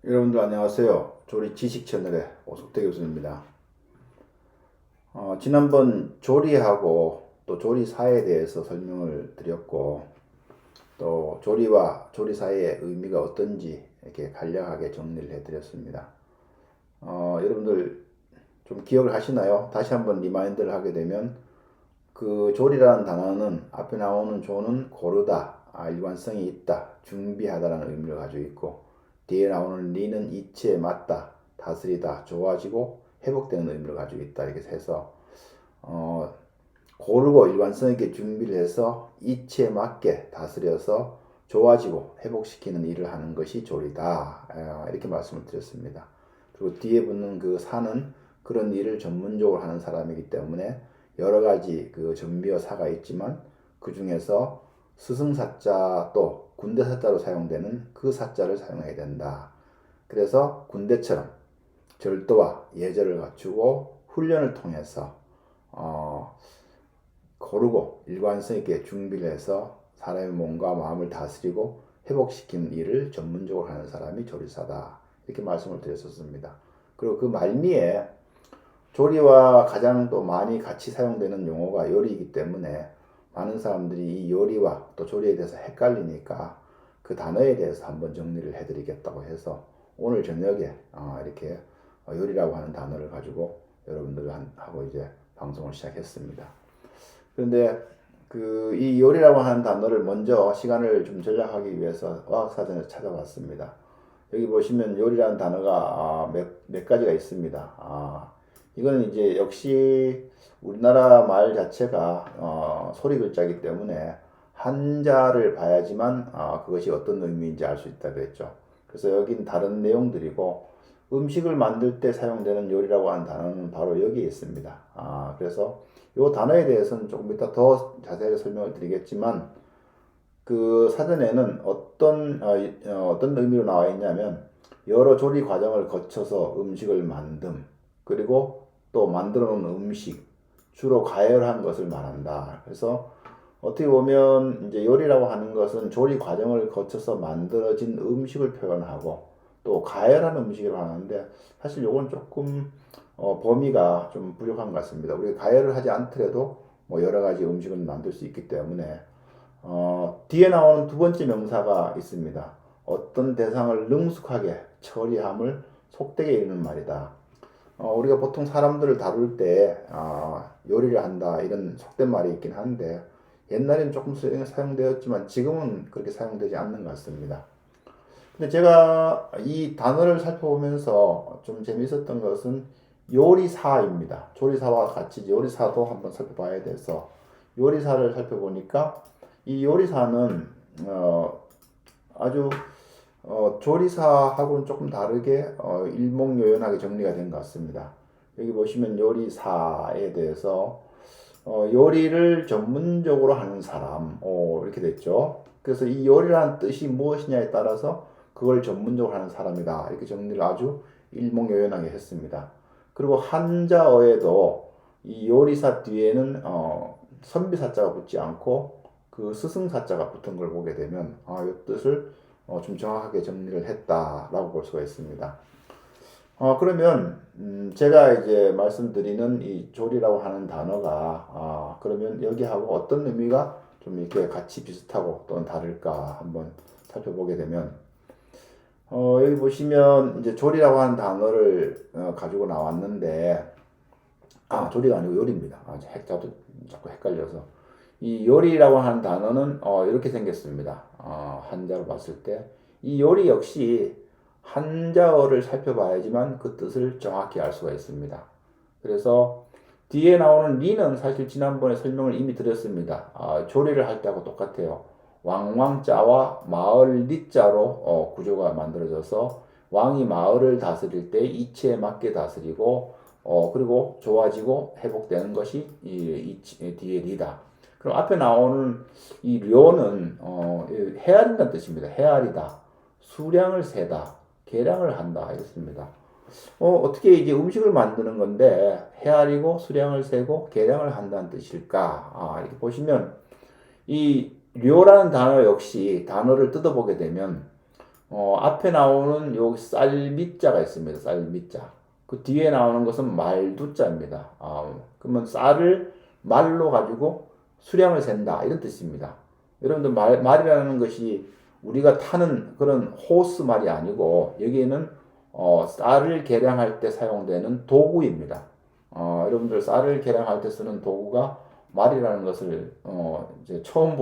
여러분들 안녕하세요. 조리 지식 채널의 오석태 교수입니다. 지난번 조리하고 또 조리사에 대해서 설명을 드렸고 또 조리와 조리사의 의미가 어떤지 이렇게 간략하게 정리를 해드렸습니다. 여러분들 좀 기억을 하시나요? 다시 한번 리마인드를 하게 되면 그 조리라는 단어는 앞에 나오는 조는 고르다, 일관성이 있다, 준비하다라는 의미를 가지고 있고 뒤에 나오는 리는 이치에 맞다, 다스리다, 좋아지고 회복되는 의미를 가지고 있다 이렇게 해서 고르고 일관성 있게 준비를 해서 이치에 맞게 다스려서 좋아지고 회복시키는 일을 하는 것이 조리다 이렇게 말씀을 드렸습니다. 그리고 뒤에 붙는 그 사는 그런 일을 전문적으로 하는 사람이기 때문에 여러 가지 그 전비어 사가 있지만 그 중에서 스승사자 또 군대사자로 사용되는 그 사자를 사용해야 된다. 그래서 군대처럼 절도와 예절을 갖추고 훈련을 통해서 고르고 일관성 있게 준비를 해서 사람의 몸과 마음을 다스리고 회복시키는 일을 전문적으로 하는 사람이 조리사다. 이렇게 말씀을 드렸었습니다. 그리고 그 말미에 조리와 가장 또 많이 같이 사용되는 용어가 요리이기 때문에 많은 사람들이 이 요리와 또 조리에 대해서 헷갈리니까 그 단어에 대해서 한번 정리를 해드리겠다고 해서 오늘 저녁에 이렇게 요리라고 하는 단어를 가지고 여러분들하고 이제 방송을 시작했습니다. 그런데 그 이 요리라고 하는 단어를 먼저 시간을 좀 절약하기 위해서 어학사전에서 찾아봤습니다. 여기 보시면 요리라는 단어가 몇 가지가 있습니다. 이거는 이제 역시 우리나라 말 자체가 소리 글자이기 때문에 한자를 봐야지만 그것이 어떤 의미인지 알 수 있다 그랬죠. 그래서 여긴 다른 내용들이고 음식을 만들 때 사용되는 요리라고 하는 단어는 바로 여기에 있습니다. 그래서 이 단어에 대해서는 조금 이따 더 자세하게 설명을 드리겠지만 그 사전에는 어떤 의미로 나와 있냐면 여러 조리 과정을 거쳐서 음식을 만듦 그리고 또 만들어 놓은 음식 주로 가열한 것을 말한다. 그래서 어떻게 보면 이제 요리라고 하는 것은 조리 과정을 거쳐서 만들어진 음식을 표현하고 또 가열한 음식이라고 하는데 사실 요건 조금 범위가 좀 부족한 것 같습니다. 우리가 가열을 하지 않더라도 뭐 여러 가지 음식을 만들 수 있기 때문에 뒤에 나오는 두 번째 명사가 있습니다. 어떤 대상을 능숙하게 처리함을 속되게 이르는 말이다. 우리가 보통 사람들을 다룰 때 요리를 한다 이런 속된 말이 있긴 한데 옛날에는 조금 사용되었지만 지금은 그렇게 사용되지 않는 것 같습니다. 근데 제가 이 단어를 살펴보면서 좀 재미있었던 것은 요리사입니다. 조리사와 같이 요리사도 한번 살펴봐야 돼서 요리사를 살펴보니까 이 요리사는 아주 조리사하고는 조금 다르게 일목요연하게 정리가 된 것 같습니다. 여기 보시면 요리사에 대해서 요리를 전문적으로 하는 사람 이렇게 됐죠. 그래서 이 요리라는 뜻이 무엇이냐에 따라서 그걸 전문적으로 하는 사람이다 이렇게 정리를 아주 일목요연하게 했습니다. 그리고 한자어에도 이 요리사 뒤에는 선비사자가 붙지 않고 그 스승사자가 붙은 걸 보게 되면 이 뜻을 좀 정확하게 정리를 했다라고 볼 수가 있습니다. 그러면 제가 이제 말씀드리는 이 조리라고 하는 단어가 그러면 여기하고 어떤 의미가 좀 이렇게 같이 비슷하고 또는 다를까 한번 살펴보게 되면 여기 보시면 이제 조리라고 하는 단어를 가지고 나왔는데 조리가 아니고 요리입니다. 저도 자꾸 헷갈려서 이 요리라고 하는 단어는 이렇게 생겼습니다. 한자로 봤을 때 이 요리 역시 한자어를 살펴봐야지만 그 뜻을 정확히 알 수가 있습니다. 그래서 뒤에 나오는 리는 사실 지난번에 설명을 이미 드렸습니다. 조리를 할 때하고 똑같아요. 왕왕자와 마을 리자로 구조가 만들어져서 왕이 마을을 다스릴 때 이치에 맞게 다스리고 그리고 좋아지고 회복되는 것이 뒤에 리다. 그럼 앞에 나오는 이 료는 헤아린다는 뜻입니다. 헤아리다, 수량을 세다, 계량을 한다 이렇습니다. 어떻게 이제 음식을 만드는 건데 헤아리고 수량을 세고 계량을 한다는 뜻일까? 이렇게 보시면 이 료라는 단어 역시 단어를 뜯어보게 되면 앞에 나오는 요 쌀미자가 있습니다. 쌀미자. 그 뒤에 나오는 것은 말두자입니다. 그러면 쌀을 말로 가지고 수량을 센다 이런 뜻입니다. 여러분들 말이라는 것이 우리가 타는 그런 호스 말이 아니고 여기에는 쌀을 계량할 때 사용되는 도구입니다. 여러분들 쌀을 계량할 때 쓰는 도구가 말이라는 것을 이제 처음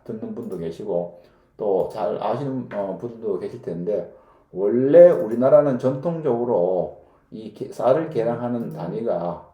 듣는 분도 계시고 또 잘 아시는 분도 계실 텐데 원래 우리나라는 전통적으로 이 쌀을 계량하는 단위가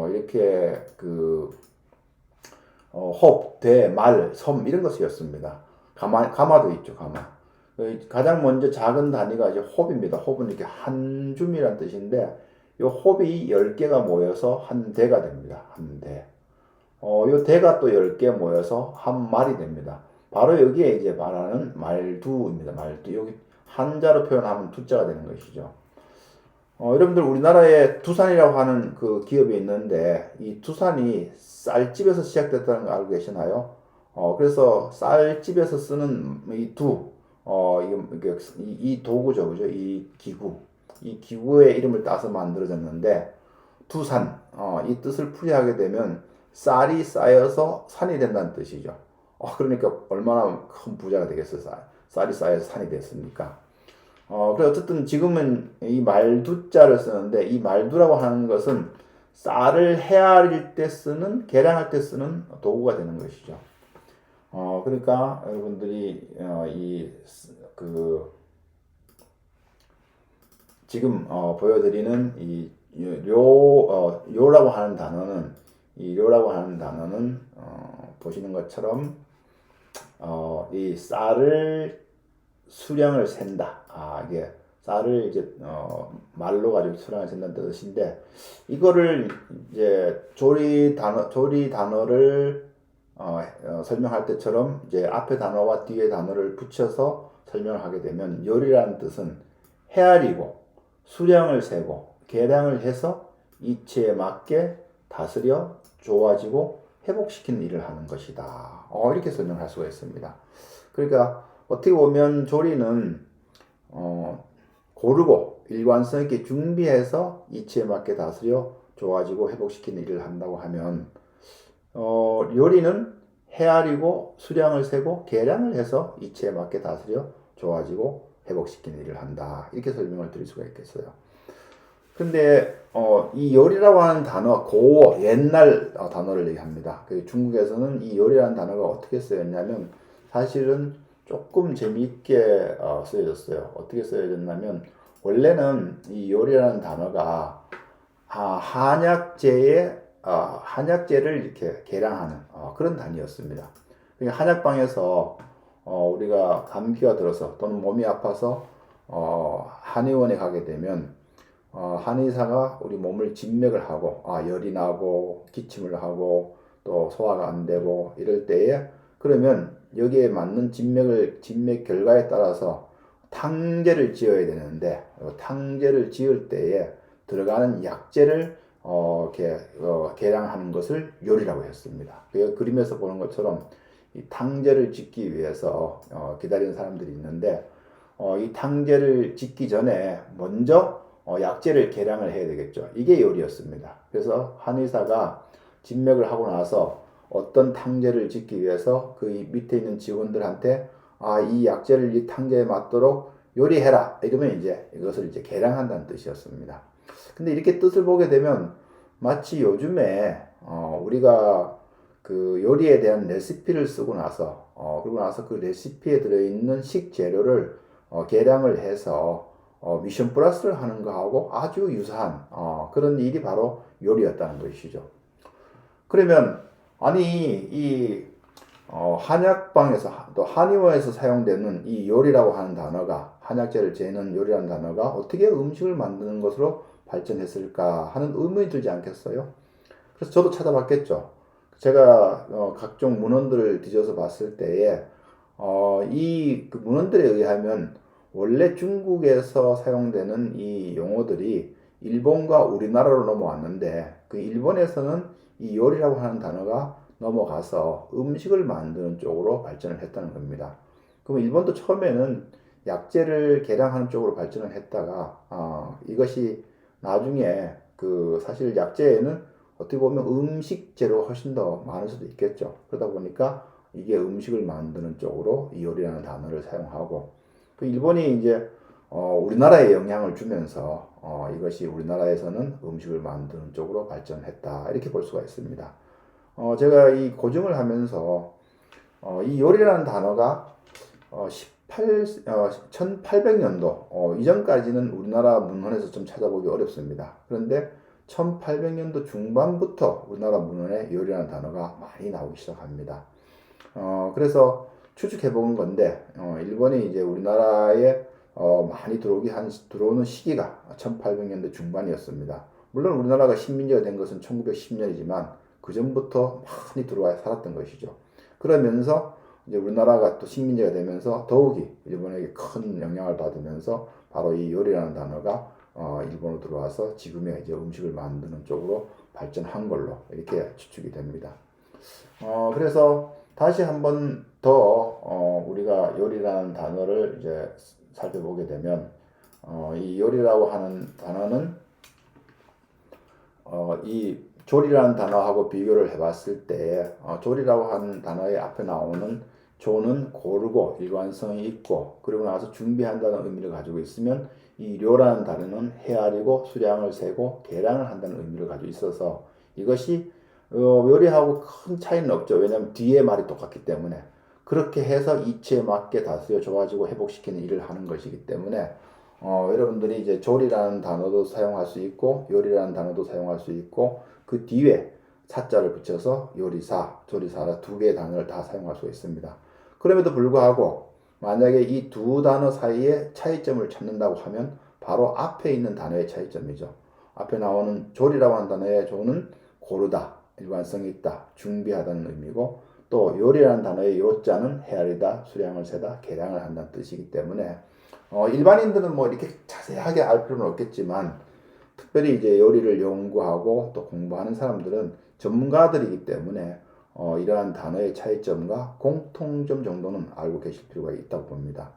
이렇게 그 홉, 대, 말, 섬 이런 것이었습니다. 가마도 있죠, 가마. 가장 먼저 작은 단위가 이제 홉입니다. 홉은 이렇게 한 줌이란 뜻인데 이 홉이 10개가 모여서 한 대가 됩니다. 한 대. 요 대가 또 10개 모여서 한 말이 됩니다. 바로 여기에 이제 말하는 말두입니다. 말두. 여기 한자로 표현하면 두자가 되는 것이죠. 여러분들 우리나라에 두산이라고 하는 그 기업이 있는데 이 두산이 쌀집에서 시작됐다는 거 알고 계시나요? 그래서 쌀집에서 쓰는 이 이 도구죠, 그죠? 이 기구, 이 기구의 이름을 따서 만들어졌는데 두산, 이 뜻을 풀이하게 되면 쌀이 쌓여서 산이 된다는 뜻이죠. 그러니까 얼마나 큰 부자가 되겠어요. 쌀이 쌓여서 산이 됐습니까? 그래 어쨌든 지금은 이 말두자를 쓰는데 이 말두라고 하는 것은 쌀을 헤아릴 때 쓰는, 계량할 때 쓰는 도구가 되는 것이죠. 그러니까 여러분들이 지금 보여드리는 이 요라고 하는 단어는 이 요라고 하는 단어는 보시는 것처럼 이 쌀을 수량을 센다. 이게 쌀을 이제 말로 가지고 수량을 센다는 뜻인데 이거를 이제 조리 단어를 설명할 때처럼 이제 앞에 단어와 뒤에 단어를 붙여서 설명을 하게 되면 요리라는 뜻은 헤아리고 수량을 세고 계량을 해서 이치에 맞게 다스려 좋아지고 회복시키는 일을 하는 것이다. 이렇게 설명할 수가 있습니다. 그러니까 어떻게 보면 조리는 고르고 일관성 있게 준비해서 이치에 맞게 다스려 좋아지고 회복시키는 일을 한다고 하면 요리는 헤아리고 수량을 세고 계량을 해서 이치에 맞게 다스려 좋아지고 회복시키는 일을 한다. 이렇게 설명을 드릴 수가 있겠어요. 근데 이 요리라고 하는 단어 고어 옛날 단어를 얘기합니다. 중국에서는 이 요리라는 단어가 어떻게 쓰였냐면 사실은 조금 재미있게 쓰여졌어요. 어떻게 쓰여졌냐면 원래는 이 요리라는 단어가 한약재를 이렇게 계량하는 그런 단위였습니다. 그러니까 한약방에서 우리가 감기가 들어서 또는 몸이 아파서 한의원에 가게 되면 한의사가 우리 몸을 진맥을 하고 열이 나고 기침을 하고 또 소화가 안 되고 이럴 때에 그러면 여기에 맞는 진맥 결과에 따라서 탕제를 지어야 되는데 탕제를 지을 때에 들어가는 약재를 이렇게 계량하는 것을 요리라고 했습니다. 그 그림에서 보는 것처럼 이 탕제를 짓기 위해서 기다리는 사람들이 있는데 이 탕제를 짓기 전에 먼저 약재를 계량을 해야 되겠죠. 이게 요리였습니다. 그래서 한의사가 진맥을 하고 나서 어떤 탕제를 짓기 위해서 그 밑에 있는 직원들한테 이 약재를 이 탕제에 맞도록 요리해라. 이러면 이제 이것을 이제 계량한다는 뜻이었습니다. 근데 이렇게 뜻을 보게 되면 마치 요즘에 우리가 그 요리에 대한 레시피를 쓰고 나서 그러고 나서 그 레시피에 들어있는 식재료를 계량을 해서 미션 플러스를 하는 거하고 아주 유사한 그런 일이 바로 요리였다는 것이죠. 그러면 아니 이 한약방에서 또 한의원에서 사용되는 이 요리라고 하는 단어가 한약재를 재는 요리라는 단어가 어떻게 음식을 만드는 것으로 발전했을까 하는 의문이 들지 않겠어요? 그래서 저도 찾아봤겠죠. 제가 각종 문헌들을 뒤져서 봤을 때에 그 문헌들에 의하면 원래 중국에서 사용되는 이 용어들이 일본과 우리나라로 넘어왔는데 그 일본에서는 이 요리라고 하는 단어가 넘어가서 음식을 만드는 쪽으로 발전을 했다는 겁니다. 그럼 일본도 처음에는 약재를 계량하는 쪽으로 발전을 했다가 이것이 나중에 그 사실 약재에는 어떻게 보면 음식 재료가 훨씬 더 많을 수도 있겠죠. 그러다 보니까 이게 음식을 만드는 쪽으로 이 요리라는 단어를 사용하고 그 일본이 이제 우리나라에 영향을 주면서 이것이 우리나라에서는 음식을 만드는 쪽으로 발전했다 이렇게 볼 수가 있습니다. 제가 이 고증을 하면서 이 요리라는 단어가 1800년도 이전까지는 우리나라 문헌에서 좀 찾아보기 어렵습니다. 그런데 1800년도 중반부터 우리나라 문헌에 요리라는 단어가 많이 나오기 시작합니다. 그래서 추측해 본 건데 일본이 이제 우리나라에 많이 들어오는 시기가 1800년대 중반이었습니다. 물론 우리나라가 식민지가 된 것은 1910년이지만 그 전부터 많이 들어와 살았던 것이죠. 그러면서 이제 우리나라가 또 식민지가 되면서 더욱이 일본에게 큰 영향을 받으면서 바로 이 요리라는 단어가 일본으로 들어와서 지금의 이제 음식을 만드는 쪽으로 발전한 걸로 이렇게 추측이 됩니다. 그래서 다시 한번 더 우리가 요리라는 단어를 이제 살펴보게 되면 이 요리라고 하는 단어는 이 조리라는 단어하고 비교를 해봤을 때 조리라고 하는 단어의 앞에 나오는 조는 고르고 일관성이 있고 그리고 나서 준비한다는 의미를 가지고 있으면 이 료라는 단어는 헤아리고 수량을 세고 계량을 한다는 의미를 가지고 있어서 이것이 요리하고 큰 차이는 없죠. 왜냐하면 뒤에 말이 똑같기 때문에 그렇게 해서 이치에 맞게 다스려 좋아지고 회복시키는 일을 하는 것이기 때문에 여러분들이 이제 조리라는 단어도 사용할 수 있고 요리라는 단어도 사용할 수 있고 그 뒤에 사자를 붙여서 요리사, 조리사라 두 개의 단어를 다 사용할 수 있습니다. 그럼에도 불구하고 만약에 이 두 단어 사이에 차이점을 찾는다고 하면 바로 앞에 있는 단어의 차이점이죠. 앞에 나오는 조리라고 하는 단어의 조는 고르다, 일관성이 있다, 준비하다는 의미고 또 요리라는 단어의 요자는 헤아리다, 수량을 세다, 계량을 한다는 뜻이기 때문에 일반인들은 뭐 이렇게 자세하게 알 필요는 없겠지만 특별히 이제 요리를 연구하고 또 공부하는 사람들은 전문가들이기 때문에 이러한 단어의 차이점과 공통점 정도는 알고 계실 필요가 있다고 봅니다.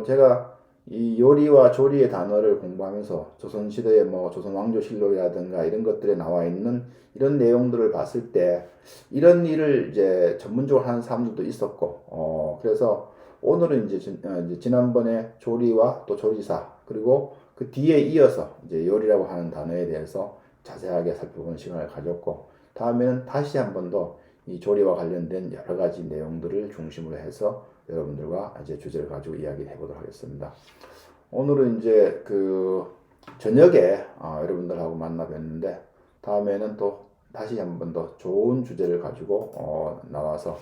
제가 이 요리와 조리의 단어를 공부하면서 조선시대의 뭐 조선왕조실록이라든가 이런 것들에 나와 있는 이런 내용들을 봤을 때 이런 일을 이제 전문적으로 하는 사람들도 있었고, 그래서 오늘은 이제 지난번에 조리와 또 조리사 그리고 그 뒤에 이어서 이제 요리라고 하는 단어에 대해서 자세하게 살펴보는 시간을 가졌고, 다음에는 다시 한 번 더 이 조리와 관련된 여러 가지 내용들을 중심으로 해서 여러분들과 이제 주제를 가지고 이야기를 해보도록 하겠습니다. 오늘은 이제 그 저녁에 여러분들하고 만나 뵀는데 다음에는 또 다시 한 번 더 좋은 주제를 가지고 나와서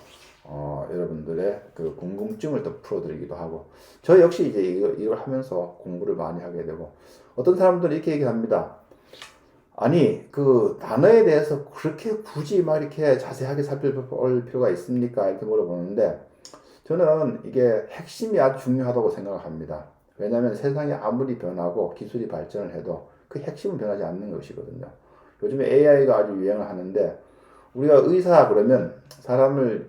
여러분들의 그 궁금증을 또 풀어드리기도 하고 저 역시 이제 이걸 하면서 공부를 많이 하게 되고 어떤 사람들은 이렇게 얘기합니다. 아니 그 단어에 대해서 그렇게 굳이 막 이렇게 자세하게 살펴볼 필요가 있습니까? 이렇게 물어보는데 저는 이게 핵심이 아주 중요하다고 생각합니다. 왜냐하면 세상이 아무리 변하고 기술이 발전을 해도 그 핵심은 변하지 않는 것이거든요. 요즘에 AI가 아주 유행을 하는데 우리가 의사 그러면 사람을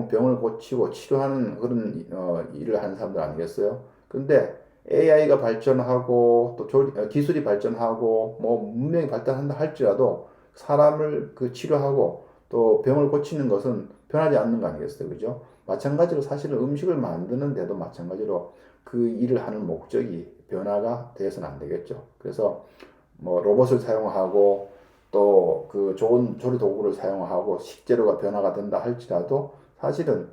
병을 고치고 치료하는 그런 일을 하는 사람들 아니겠어요? 근데 AI가 발전하고 또 기술이 발전하고 뭐 문명이 발전한다 할지라도 사람을 그 치료하고 또 병을 고치는 것은 변하지 않는 거 아니겠어요? 그죠? 마찬가지로 사실은 음식을 만드는 데도 마찬가지로 그 일을 하는 목적이 변화가 되어서는 안 되겠죠. 그래서 뭐 로봇을 사용하고 또 그 좋은 조리 도구를 사용하고 식재료가 변화가 된다 할지라도 사실은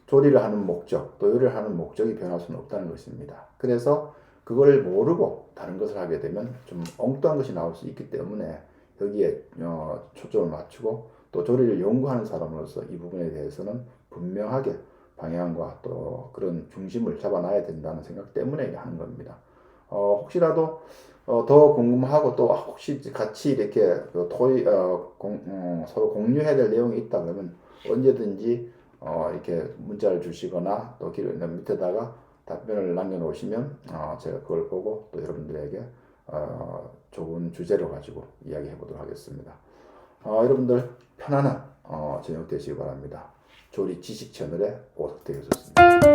조리를 하는 목적, 또 요리를 하는 목적이 변할 수는 없다는 것입니다. 그래서 그걸 모르고 다른 것을 하게 되면 좀 엉뚱한 것이 나올 수 있기 때문에 여기에 초점을 맞추고 또 조리를 연구하는 사람으로서 이 부분에 대해서는 분명하게 방향과 또 그런 중심을 잡아놔야 된다는 생각 때문에 하는 겁니다. 혹시라도 더 궁금하고 또 혹시 같이 이렇게 서로 공유해야 될 내용이 있다 그러면 언제든지 이렇게 문자를 주시거나 또 밑에다가 답변을 남겨놓으시면 제가 그걸 보고 또 여러분들에게 좋은 주제로 가지고 이야기해 보도록 하겠습니다. 여러분들 편안한 저녁 되시기 바랍니다. 조리 지식 채널의 오석태 교수였습니다.